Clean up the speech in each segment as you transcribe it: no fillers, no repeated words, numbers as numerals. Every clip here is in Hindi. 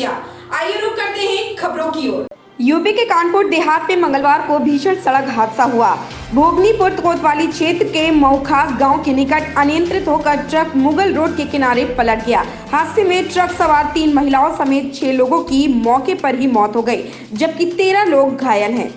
बचिया। आइए रुक करते हैं खबरों की ओर। यूपी के कानपुर देहात में मंगलवार को भीषण सड़क हादसा हुआ। भोगनीपुर कोतवाली क्षेत्र के मऊखास गांव के निकट अनियंत्रित होकर ट्रक मुगल रोड के किनारे पलट गया। हादसे में ट्रक सवार 3 महिलाओं समेत 6 लोगों की मौके पर ही मौत हो गई, जबकि 13 लोग घायल हैं।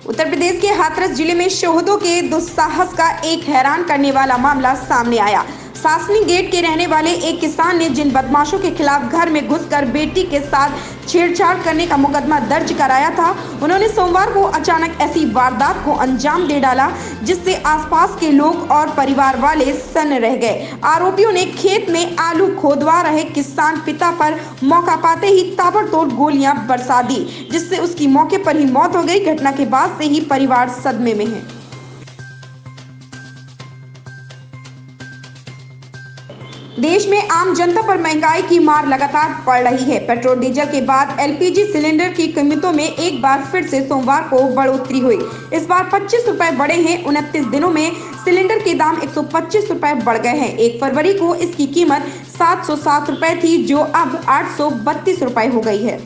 उत्तर प्रदेश के हाथरस जिले में शोहदों के दुस्साहस का एक हैरान करने वाला मामला सामने आया। सासनी गेट के रहने वाले एक किसान ने जिन बदमाशों के खिलाफ घर में घुसकर बेटी के साथ छेड़छाड़ करने का मुकदमा दर्ज कराया था, उन्होंने सोमवार को अचानक ऐसी वारदात को अंजाम दे डाला जिससे आसपास के लोग और परिवार वाले सन्न रह गए। आरोपियों ने खेत में आलू खोदवा रहे किसान पिता पर मौका पाते ही ताबड़तोड़ गोलियां बरसा दी, जिससे उसकी मौके पर ही मौत हो गई। घटना के बाद से ही परिवार सदमे में है। देश में आम जनता पर महंगाई की मार लगातार पड़ रही है। पेट्रोल डीजल के बाद एलपीजी सिलेंडर की कीमतों में एक बार फिर से सोमवार को बढ़ोतरी हुई। इस बार 25 रुपए बढ़े हैं। 29 दिनों में सिलेंडर के दाम 125 रुपए बढ़ गए हैं। 1 फरवरी को इसकी कीमत 707 रुपए थी, जो अब 832 रुपए हो गई है।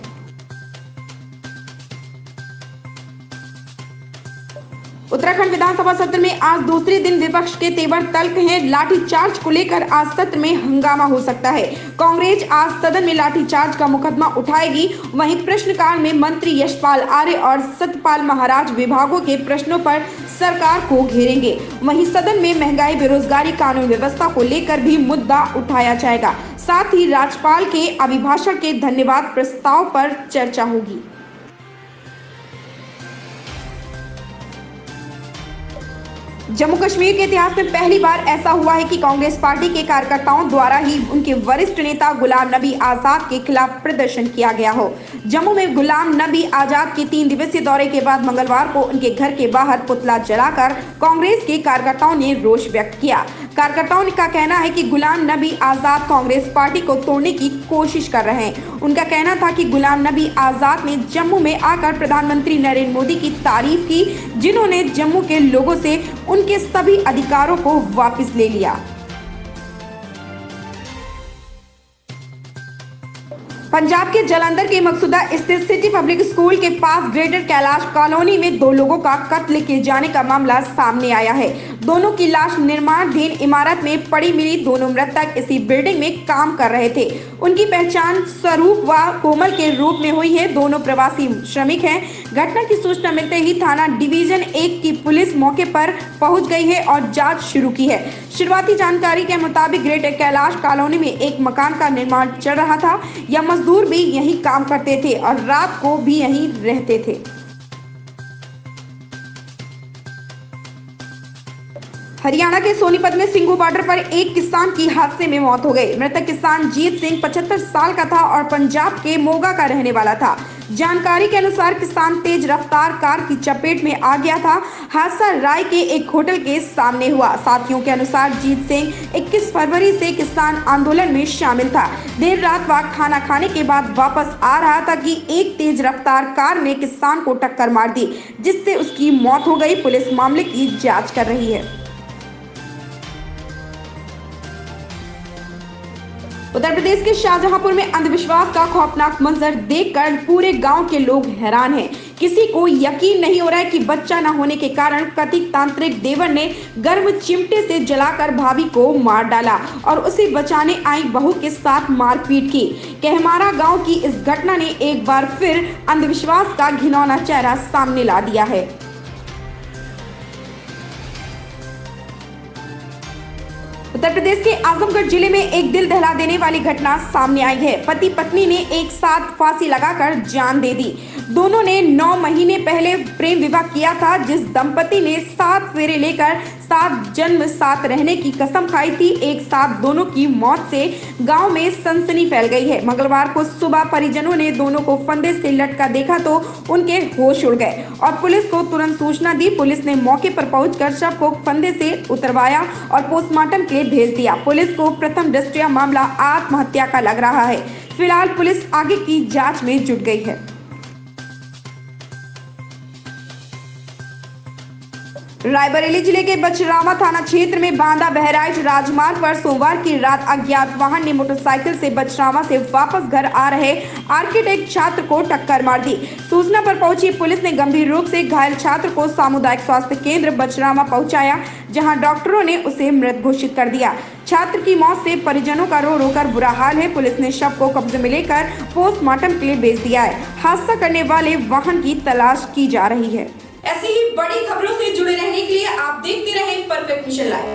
उत्तराखंड विधानसभा सत्र में आज दूसरे दिन विपक्ष के तेवर तल्ख हैं। लाठीचार्ज को लेकर आज सत्र में हंगामा हो सकता है। कांग्रेस आज सदन में लाठीचार्ज का मुकदमा उठाएगी। वहीं प्रश्नकाल में मंत्री यशपाल आर्य और सतपाल महाराज विभागों के प्रश्नों पर सरकार को घेरेंगे। वहीं सदन में महंगाई, बेरोजगारी, कानून व्यवस्था को लेकर भी मुद्दा उठाया जाएगा। साथ ही राज्यपाल के अभिभाषण के धन्यवाद प्रस्ताव पर चर्चा होगी। जम्मू कश्मीर के इतिहास में पहली बार ऐसा हुआ है कि कांग्रेस पार्टी के कार्यकर्ताओं द्वारा ही उनके वरिष्ठ नेता गुलाम नबी आजाद के खिलाफ प्रदर्शन किया गया हो। जम्मू में गुलाम नबी आजाद के 3 दिवसीय दौरे के बाद मंगलवार को उनके घर के बाहर पुतला जलाकर कांग्रेस के कार्यकर्ताओं ने रोष व्यक्त किया। कार्यकर्ताओं का कहना है कि गुलाम नबी आजाद कांग्रेस पार्टी को तोड़ने की कोशिश कर रहे हैं। उनका कहना था कि गुलाम नबी आजाद ने जम्मू में आकर प्रधानमंत्री नरेंद्र मोदी की तारीफ की, जिन्होंने जम्मू के लोगों से उनके सभी अधिकारों को वापस ले लिया। पंजाब के जालंधर के मकसूदा स्थित सिटी पब्लिक स्कूल के पास ग्रेटर कैलाश कॉलोनी में 2 लोगों का कत्ल किए जाने का मामला सामने आया है। दोनों की लाश निर्माणाधीन इमारत में पड़ी मिली। दोनों मृतक इसी बिल्डिंग में काम कर रहे थे। उनकी पहचान स्वरूप व कोमल के रूप में हुई है। दोनों प्रवासी श्रमिक हैं। घटना की सूचना मिलते ही थाना डिवीजन 1 की पुलिस मौके पर पहुंच गई है और जांच शुरू की है। शुरुआती जानकारी के मुताबिक ग्रेटर कैलाश कॉलोनी में एक मकान का निर्माण चल रहा था। यह मजदूर भी यहीं काम करते थे और रात को भी यहीं रहते थे। हरियाणा के सोनीपत में सिंघू बॉर्डर पर एक किसान की हादसे में मौत हो गई। मृतक किसान जीत सिंह 75 साल का था और पंजाब के मोगा का रहने वाला था। जानकारी के अनुसार किसान तेज रफ्तार कार की चपेट में आ गया था। हादसा राय के एक होटल के सामने हुआ। साथियों के अनुसार जीत सिंह 21 फरवरी से किसान आंदोलन में शामिल था। देर रात वह खाना खाने के बाद वापस आ रहा था कि एक तेज रफ्तार कार ने किसान को टक्कर मार दी, जिससे उसकी मौत हो गई। पुलिस मामले की जाँच कर रही है। उत्तर प्रदेश के शाहजहांपुर में अंधविश्वास का खौफनाक मंजर देखकर पूरे गांव के लोग हैरान हैं। किसी को यकीन नहीं हो रहा है कि बच्चा न होने के कारण कथित तांत्रिक देवर ने गर्भ चिमटे से जलाकर भाभी को मार डाला और उसे बचाने आई बहू के साथ मारपीट की। कहमारा गांव की इस घटना ने एक बार फिर अंधविश्वास का घिनौना चेहरा सामने ला दिया है। उत्तर प्रदेश के आजमगढ़ जिले में एक दिल दहला देने वाली घटना सामने आई है। पति पत्नी ने एक साथ फांसी लगाकर जान दे दी। दोनों ने 9 महीने पहले प्रेम विवाह किया था। जिस दंपति ने 7 फेरे लेकर 7 जन्म साथ रहने की कसम खाई थी, एक साथ दोनों की मौत से गांव में सनसनी फैल गई है। मंगलवार को सुबह परिजनों ने दोनों को फंदे से लटका देखा तो उनके होश उड़ गए और पुलिस को तुरंत सूचना दी। पुलिस ने मौके पर पहुंचकर शव को फंदे से उतरवाया और पोस्टमार्टम के लिए भेज दिया। पुलिस को प्रथम दृष्टया मामला आत्महत्या का लग रहा है। फिलहाल पुलिस आगे की जांच में जुट गई है। रायबरेली जिले के बछरावा थाना क्षेत्र में बांदा बहराइच राजमार्ग पर सोमवार की रात अज्ञात वाहन ने मोटरसाइकिल से बछरावा से वापस घर आ रहे आर्किटेक्ट छात्र को टक्कर मार दी। सूचना पर पहुंची पुलिस ने गंभीर रूप से घायल छात्र को सामुदायिक स्वास्थ्य केंद्र बछरावा पहुंचाया, जहां डॉक्टरों ने उसे मृत घोषित कर दिया। छात्र की मौत से परिजनों का रो रो कर बुरा हाल है। पुलिस ने शव को कब्जे में लेकर पोस्टमार्टम के लिए भेज दिया है। हादसा करने वाले वाहन की तलाश की जा रही है। ऐसी ही बड़ी खबरों से जुड़े रहने के लिए आप देखते रहें परफेक्ट मिशन लाइव।